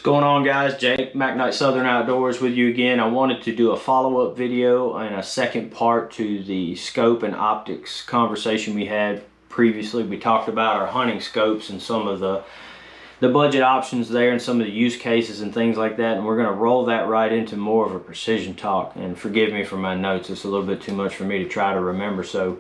What's going on, guys? Jake, Mac Knight Southern Outdoors with you again. I wanted to do a follow-up video and a second part to the scope and optics conversation we had previously. We talked about our hunting scopes and some of the budget options there and some of the use cases and things like that, and we're going to roll that right into more of a precision talk. And forgive me for my notes, it's a little bit too much for me to try to remember. So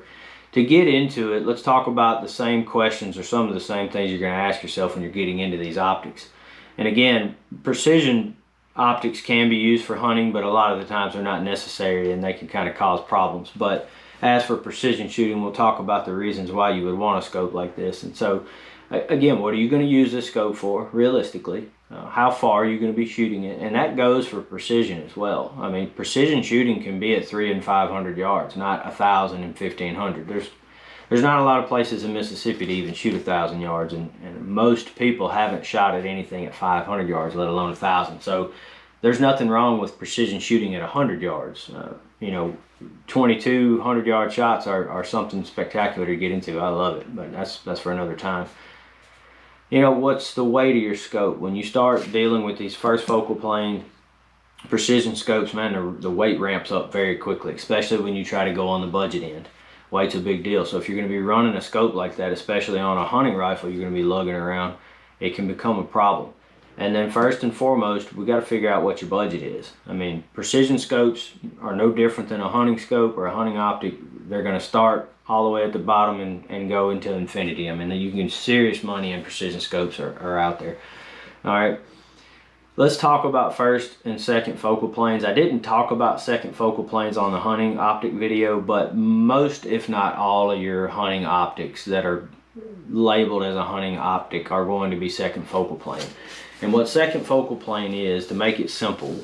to get into it, let's talk about the same questions or some of the same things you're going to ask yourself when you're getting into these optics. And again, precision optics can be used for hunting, but a lot of the times they're not necessary and they can kind of cause problems. But as for precision shooting, we'll talk about the reasons why you would want a scope like this. And so again, what are you going to use this scope for realistically? How far are you going to be shooting it? And that goes for precision as well. I mean, precision shooting can be at 300 and 500 yards, not 1,000 and 1,500. There's not a lot of places in Mississippi to even shoot 1,000 yards, and most people haven't shot at anything at 500 yards, let alone 1,000. So there's nothing wrong with precision shooting at 100 yards. 2,200 yard shots are something spectacular to get into. I love it, but that's for another time. You know, what's the weight of your scope? When you start dealing with these first focal plane precision scopes, man, the weight ramps up very quickly, especially when you try to go on the budget end. Weight's a big deal. So if you're going to be running a scope like that, especially on a hunting rifle you're going to be lugging around, it can become a problem. And then first and foremost, we got to figure out what your budget is. I mean, precision scopes are no different than a hunting scope or a hunting optic. They're going to start all the way at the bottom and go into infinity. I mean, you can get serious money in precision scopes are out there. All right. Let's talk about first and second focal planes. I didn't talk about second focal planes on the hunting optic video, but most, if not all, of your hunting optics that are labeled as a hunting optic are going to be second focal plane. And what second focal plane is, to make it simple,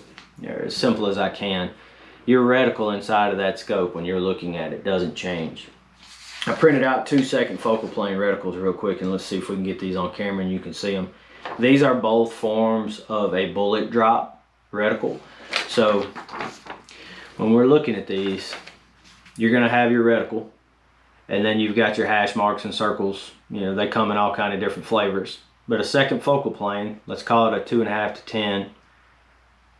as simple as I can, your reticle inside of that scope when you're looking at it doesn't change. I printed out 2 second focal plane reticles real quick, and let's see if we can get these on camera and you can see them. These are both forms of a bullet drop reticle. So when we're looking at these, you're going to have your reticle, and then you've got your hash marks and circles. You know, they come in all kind of different flavors. But a second focal plane, let's call it a 2.5 to 10.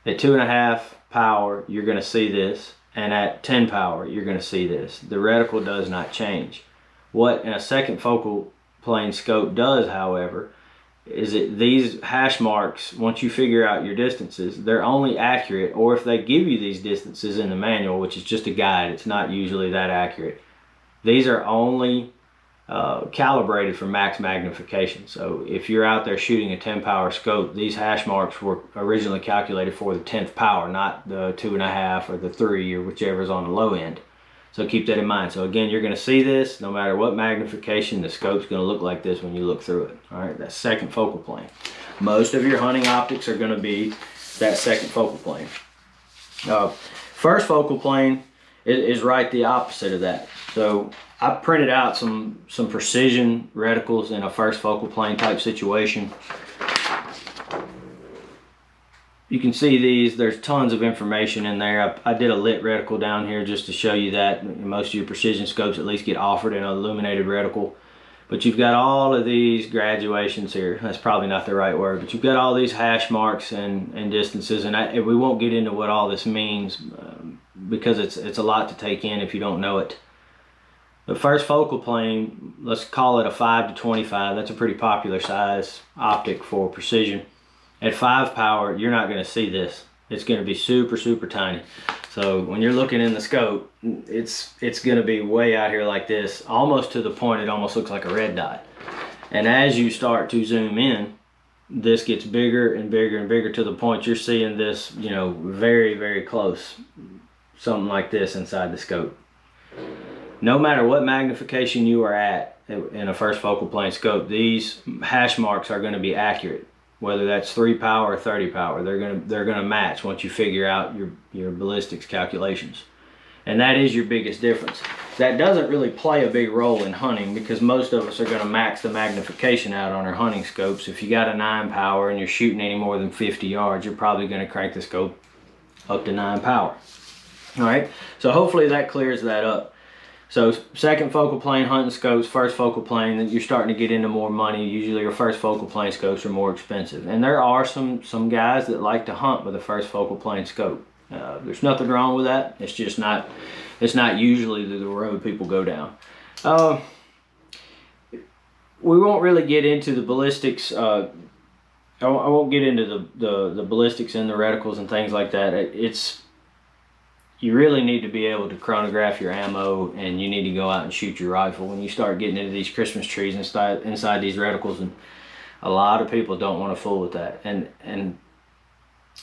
At 2.5 power, you're going to see this, and at 10 power, you're going to see this. The reticle does not change. What a second focal plane scope does, however, is that these hash marks, once you figure out your distances, they're only accurate, or if they give you these distances in the manual, which is just a guide, it's not usually that accurate. These are only calibrated for max magnification. So if you're out there shooting a 10 power scope, these hash marks were originally calculated for the 10th power, not the 2.5 or the 3 or whichever is on the low end. So keep that in mind. So again, you're going to see this no matter what magnification. The scope's going to look like this when you look through it. All right, that's second focal plane. Most of your hunting optics are going to be that second focal plane. First focal plane is right the opposite of that. So I printed out some precision reticles in a first focal plane type situation. You can see these, there's tons of information in there. I did a lit reticle down here just to show you that. Most of your precision scopes at least get offered in an illuminated reticle. But you've got all of these graduations here. That's probably not the right word, but you've got all these hash marks and distances, and we won't get into what all this means because it's a lot to take in if you don't know it. The first focal plane, let's call it a 5 to 25. That's a pretty popular size optic for precision. At 5 power, you're not going to see this. It's going to be super, super tiny. So when you're looking in the scope, it's going to be way out here like this, almost to the point it almost looks like a red dot. And as you start to zoom in, this gets bigger and bigger and bigger to the point you're seeing this, you know, very, very close. Something like this inside the scope. No matter what magnification you are at in a first focal plane scope, these hash marks are going to be accurate. Whether that's 3 power or 30 power, they're gonna match once you figure out your ballistics calculations. And that is your biggest difference. That doesn't really play a big role in hunting because most of us are gonna max the magnification out on our hunting scopes. If you got a 9 power and you're shooting any more than 50 yards, you're probably gonna crank the scope up to 9 power. All right, so hopefully that clears that up. So second focal plane hunting scopes, first focal plane, you're starting to get into more money. Usually your first focal plane scopes are more expensive. And there are some guys that like to hunt with a first focal plane scope. There's nothing wrong with that. It's just not, it's not usually the road people go down. We won't really get into the ballistics. I won't get into the ballistics and the reticles and things like that. You really need to be able to chronograph your ammo, and you need to go out and shoot your rifle when you start getting into these Christmas trees inside these reticles. And a lot of people don't want to fool with that. And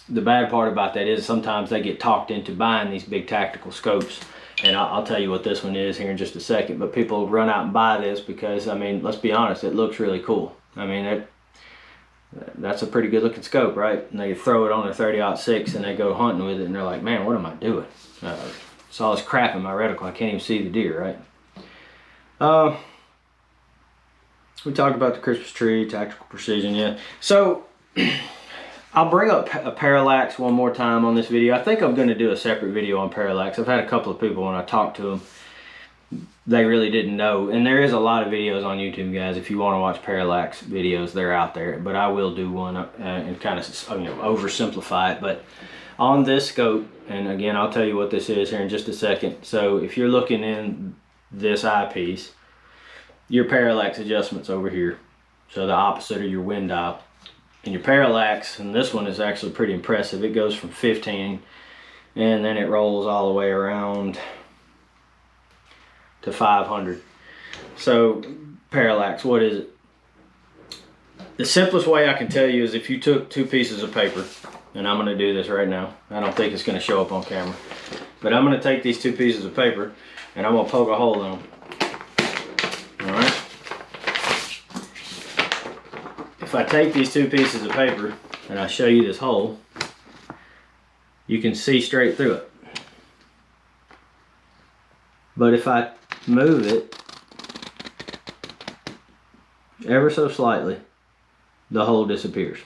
the bad part about that is sometimes they get talked into buying these big tactical scopes. And I'll tell you what this one is here in just a second. But people run out and buy this because, I mean, let's be honest, it looks really cool. I mean, that's a pretty good looking scope, right? And they throw it on their 30-06 and they go hunting with it, and they're like, man, what am I doing? It's all this crap in my reticle, I can't even see the deer, right? We talked about the Christmas tree, tactical precision, yeah. So I'll bring up a parallax one more time on this video. I think I'm going to do a separate video on parallax. I've had a couple of people when I talked to them, they really didn't know. And there is a lot of videos on YouTube, guys. If you want to watch parallax videos, they're out there. But I will do one and kind of oversimplify it. But on this scope, and again, I'll tell you what this is here in just a second. So if you're looking in this eyepiece, your parallax adjustment's over here. So the opposite of your wind dial. And your parallax, and this one is actually pretty impressive. It goes from 15 and then it rolls all the way around to 500. So parallax, what is it? The simplest way I can tell you is if you took two pieces of paper, and I'm going to do this right now. I don't think it's going to show up on camera, but I'm going to take these two pieces of paper and I'm going to poke a hole in them. All right. If I take these two pieces of paper and I show you this hole, you can see straight through it. But if I move it ever so slightly, the hole disappears.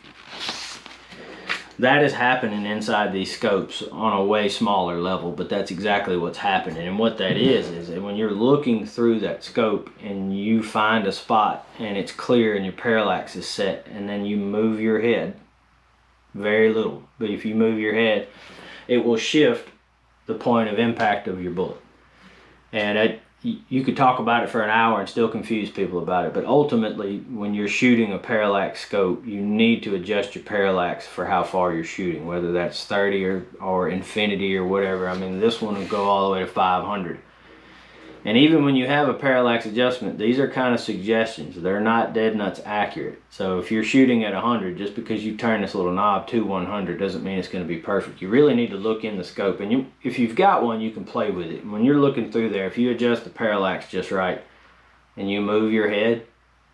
That is happening inside these scopes on a way smaller level, but that's exactly what's happening. And what that is that when you're looking through that scope and you find a spot and it's clear and your parallax is set, and then you move your head, very little, but if you move your head, it will shift the point of impact of your bullet. And you could talk about it for an hour and still confuse people about it, but ultimately when you're shooting a parallax scope, you need to adjust your parallax for how far you're shooting, whether that's 30 or infinity or whatever. I mean, this one will go all the way to 500. And even when you have a parallax adjustment, these are kind of suggestions. They're not dead nuts accurate. So if you're shooting at 100, just because you turn this little knob to 100 doesn't mean it's going to be perfect. You really need to look in the scope, and if you've got one, you can play with it. When you're looking through there, if you adjust the parallax just right and you move your head,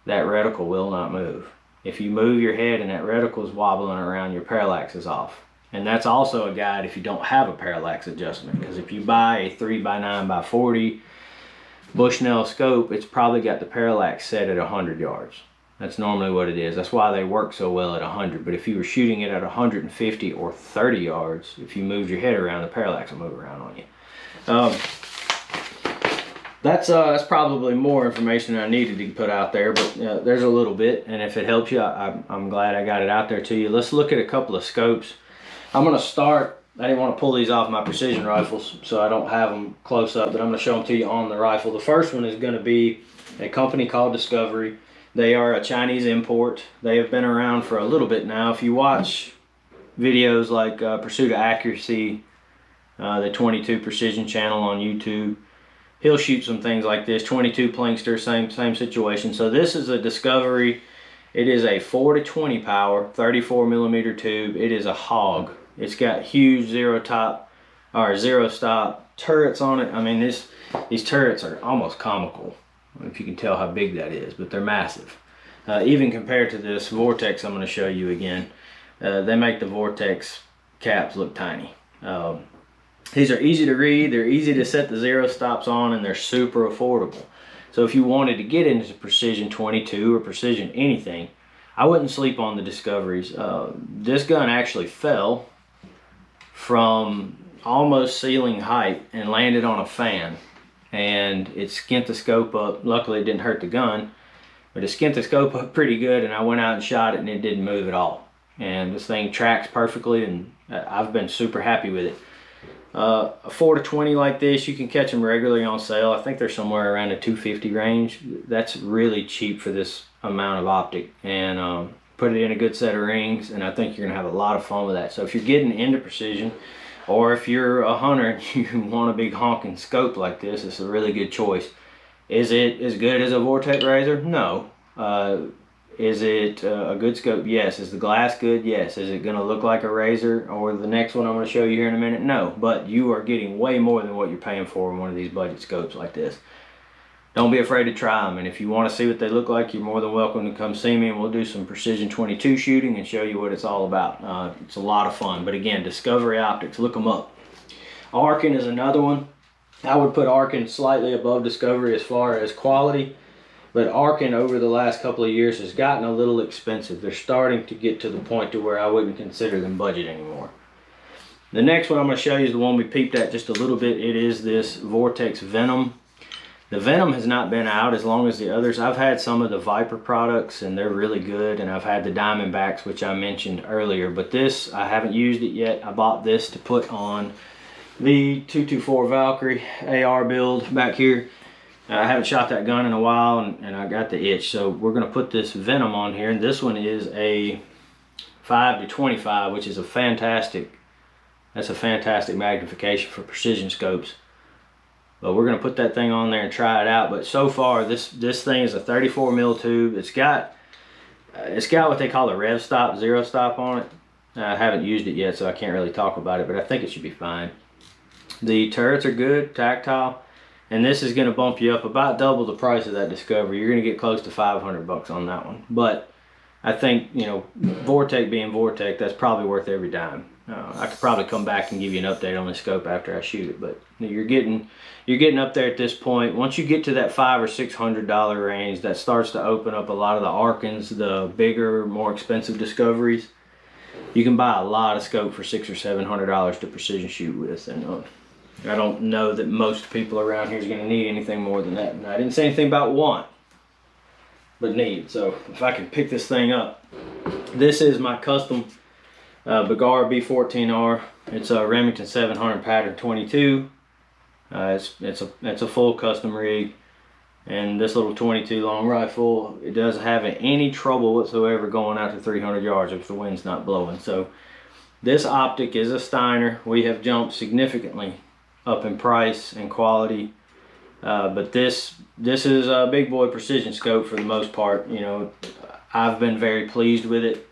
that reticle will not move. If you move your head and that reticle is wobbling around, your parallax is off. And that's also a guide if you don't have a parallax adjustment, because if you buy a 3x9x40 Bushnell scope, it's probably got the parallax set at 100 yards. That's normally what it is. That's why they work so well at 100. But if you were shooting it at 150 or 30 yards, if you moved your head around, the parallax will move around on you. That's probably more information than I needed to put out there, but there's a little bit, and if it helps you, I'm glad I got it out there to you. Let's look at a couple of scopes. I'm going to start. I didn't want to pull these off my precision rifles, so I don't have them close up, but I'm going to show them to you on the rifle. The first one is going to be a company called Discovery. They are a Chinese import. They have been around for a little bit now. If you watch videos like Pursuit of Accuracy, the 22 Precision channel on YouTube, he'll shoot some things like this. 22 Plinkster, same situation. So this is a Discovery. It is a 4-20 power, 34 millimeter tube. It is a hog. It's got huge zero stop turrets on it. I mean, these turrets are almost comical, if you can tell how big that is, but they're massive. Even compared to this Vortex I'm going to show you again, they make the Vortex caps look tiny. These are easy to read, they're easy to set the zero stops on, and they're super affordable. So if you wanted to get into precision 22 or precision anything, I wouldn't sleep on the Discoveries. This gun actually fell from almost ceiling height and landed on a fan, and it skint the scope up. Luckily it didn't hurt the gun, but it skint the scope up pretty good, and I went out and shot it and it didn't move at all. And this thing tracks perfectly, and I've been super happy with it. A 4-20 like this, you can catch them regularly on sale. I think they're somewhere around the $250 range. That's really cheap for this amount of optic, and put it in a good set of rings, and I think you're gonna have a lot of fun with that. So if you're getting into precision, or if you're a hunter and you want a big honking scope like this, it's a really good choice. Is it as good as a Vortex razor? No. Is it a good scope? Yes. Is the glass good? Yes. Is it going to look like a razor or the next one I'm going to show you here in a minute? No. But you are getting way more than what you're paying for in one of these budget scopes like this. Don't be afraid to try them, and if you want to see what they look like, you're more than welcome to come see me, and we'll do some precision 22 shooting and show you what it's all about. It's a lot of fun. But again, Discovery Optics, look them up. Arkin is another one. I would put Arkin slightly above Discovery as far as quality. But Arkin over the last couple of years has gotten a little expensive. They're starting to get to the point to where I wouldn't consider them budget anymore. The next one I'm going to show you is the one we peeped at just a little bit. It is this Vortex Venom. The Venom has not been out as long as the others. I've had some of the Viper products and they're really good, and I've had the Diamondbacks, which I mentioned earlier, but this, I haven't used it yet. I bought this to put on the 224 Valkyrie AR build back here. I haven't shot that gun in a while, and I got the itch, so we're going to put this Venom on here. And this one is a 5-25, which is a fantastic magnification for precision scopes. But we're going to put that thing on there and try it out. But so far, this thing is a 34 mil tube. It's got what they call a rev stop, zero stop on it. I haven't used it yet, so I can't really talk about it, but I think it should be fine. The turrets are good, tactile. And this is going to bump you up about double the price of that Discovery. You're going to get close to 500 bucks on that one. But I think, you know, Vortex being Vortex, that's probably worth every dime. I could probably come back and give you an update on the scope after I shoot it. But you're getting up there at this point. Once you get to that $500 or $600 range, that starts to open up a lot of the Arkins, the bigger, more expensive Discoveries. You can buy a lot of scope for $600 or $700 to precision shoot with, and I don't know that most people around here is going to need anything more than that. And I didn't say anything about want, but need. So if I can pick this thing up, this is my custom Bergara B14R. It's a Remington 700 pattern 22. It's a full custom rig, and this little 22 long rifle, it doesn't have any trouble whatsoever going out to 300 yards if the wind's not blowing. So this optic is a Steiner. We have jumped significantly up in price and quality, but this is a big boy precision scope for the most part. You know, I've been very pleased with it.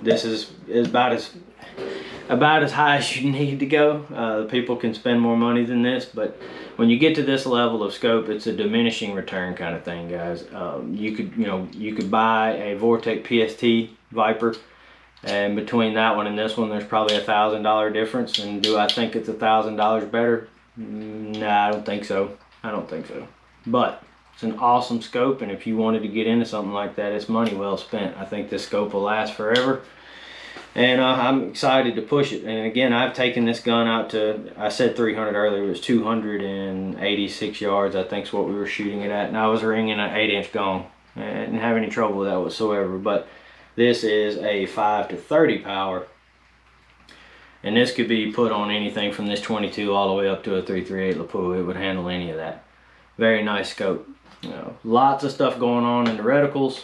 This is about as high as you need to go. People can spend more money than this, but when you get to this level of scope, it's a diminishing return kind of thing, guys. You could buy a Vortex PST Viper, and between that one and this one, there's probably $1,000 difference. And do I think it's $1,000 better? Nah, I don't think so. I don't think so. But it's an awesome scope, and if you wanted to get into something like that, it's money well spent. I think this scope will last forever, and I'm excited to push it. And again, I've taken this gun out to, I said 300 earlier, it was 286 yards, I think is what we were shooting it at, and I was ringing an 8-inch gong. I didn't have any trouble with that whatsoever. But this is a 5-30 power, and this could be put on anything from this 22 all the way up to a 338 Lapua. It would handle any of that. Very nice scope. You know, lots of stuff going on in the reticles,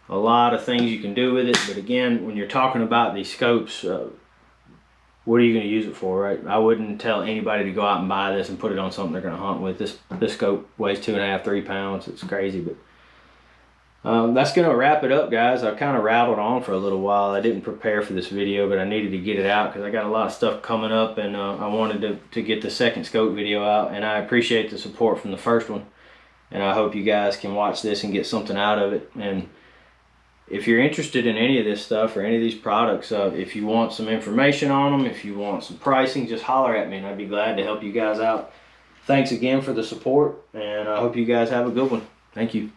a lot of things you can do with it. But again, when you're talking about these scopes, what are you going to use it for, right? I wouldn't tell anybody to go out and buy this and put it on something they're going to hunt with. This scope weighs 2.5, 3 pounds. It's crazy. But that's going to wrap it up, guys. I kind of rattled on for a little while. I didn't prepare for this video, but I needed to get it out because I got a lot of stuff coming up, and I wanted to get the second scope video out. And I appreciate the support from the first one, and I hope you guys can watch this and get something out of it. And if you're interested in any of this stuff or any of these products, if you want some information on them, if you want some pricing, just holler at me and I'd be glad to help you guys out. Thanks again for the support, and I hope you guys have a good one. Thank you.